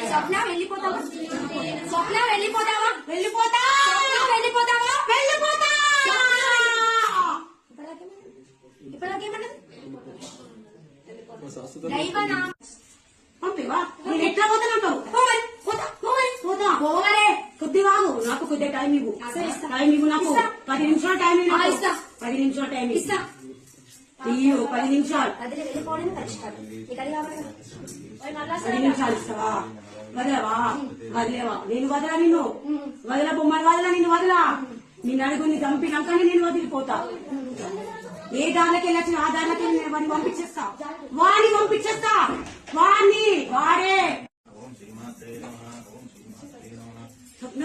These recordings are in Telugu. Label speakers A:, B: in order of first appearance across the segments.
A: స్వప్న వెళ్ళిపోతావా? స్వప్న వెళ్ళిపోతావా? వెళ్ళిపోతా వెళ్ళిపోతావా? వెళ్ళిపోతా. ఇప్పటికేమన్నది? పంపివా? నేను ఎట్లా పోతానంటావు? పోవరే. కొద్దిగా నాకు కొద్దిగా టైం ఇవ్వు. టైం ఇవ్వు నాకు. 10 నిమిషాలు టైం ఇవ్వు. 10 నిమిషాలు టైం ఇస్తా. అయ్యో 10 నిమిషాలు. 10 నిమిషాలు ఇస్తావా? వదలవా? వదిలేవా? నేను వదలా. నిన్ను వదల బొమ్మలు వదలా. నిన్ను వదలా. నిన్ను అడుగుని చంపినాకనే నేను వదిలిపోతా. ఏ దానికి వెళ్ళొచ్చిన ఆ దానికి వాడిని పంపించేస్తా. వాడిని పంపించేస్తా. వాడిని వాడే. స్వప్న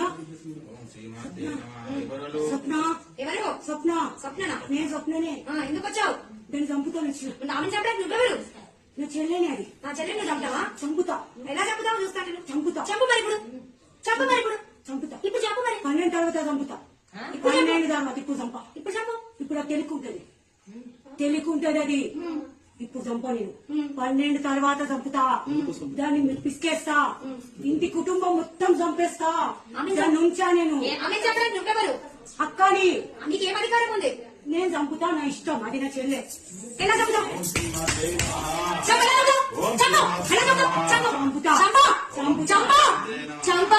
A: స్వప్న ఎవరు? స్వప్న. స్వప్న నేను స్వప్ననే. ఎందుకు వచ్చావు? నేను చంపుతాను. నామని చంపడానికి నువ్వెవరు? నా చెల్లెనే. అది నా చెల్లెని నువ్వు చంపుతావా? చంపుతా. ఎలా చంపుతావు చూస్తాను. చంపుతా. చంపు మరి ఇప్పుడు. చంపు మరి ఇప్పుడు. చంపుతా. ఇప్పుడు చంపు మరి. 12 తర్వాత చంపుతా. 12 తర్వాత ఇప్పుడు చంప. ఇప్పుడు చంపు. ఇప్పుడు అది తెలుకుంటది. తెలుకుంటది అది. ఇప్పుడు చంప. నేను 12 తర్వాత చంపుతా. దాన్ని పిసికేస్తా. ఇంటి కుటుంబం మొత్తం చంపేస్తా. దాన్ని ఉంచా నేను. అక్కని. నీకేం అధికారం ఉంది? నేను చంపుతా. నా ఇష్టం. అది నా చెల్లె. ఎలా చంపుతావు? చంపుతా. ఇప్పుడు చంప. చంప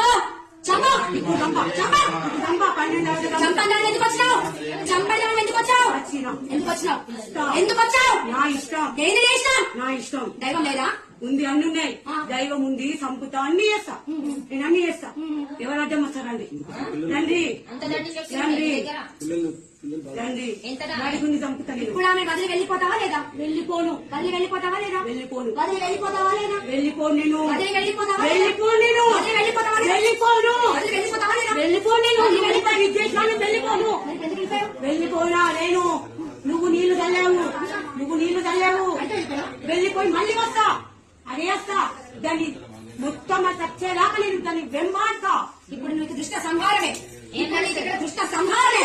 A: 12 చంపడానికి ఎందుకు వచ్చినావు? చంపడానికి ఎందుకు వచ్చావు? ఎందుకు వచ్చినావు? ఎందుకు వచ్చావు? నా ఇష్టం. ఏది ఇష్టం? నా ఇష్టం. దైవం లేదా? ఉంది. అన్ని ఉన్నాయి. దైవం ఉంది. చంపుతా. అన్ని చేస్తా. నేను అన్ని చేస్తా. ఎవరు అడ్డం వస్తారండి? రండి రండి రండి. నడుగుని చంపుతా. ఇప్పుడు ఆమె వదిలి వెళ్ళిపోతావా లేదా? వెళ్ళిపోను. వదిలి వెళ్ళిపోతావా లేదా? వెళ్ళిపోను. వదిలి వెళ్ళిపోతావా లేదా? వెళ్ళిపోను. నేను వదిలి వెళ్ళిపోతావా? వెళ్ళిపోను. నేను వదిలి వెళ్ళిపోతావా? వెళ్ళిపోను. వదిలి వెళ్ళిపోతావా లేదా? వెళ్ళిపోను. నేను వెళ్ళిపోను. వెళ్ళిపోనా? నేను నువ్వు నీళ్లు చల్లావు. వెళ్ళిపోయి మళ్ళీ వస్తా. అదే వస్తా. దాన్ని మొత్తం చచ్చేదాకా నేను దాన్ని వెంబాడతా. ఇప్పుడు నీకు దుష్ట సంహారమే. దుష్ట సంహారమే.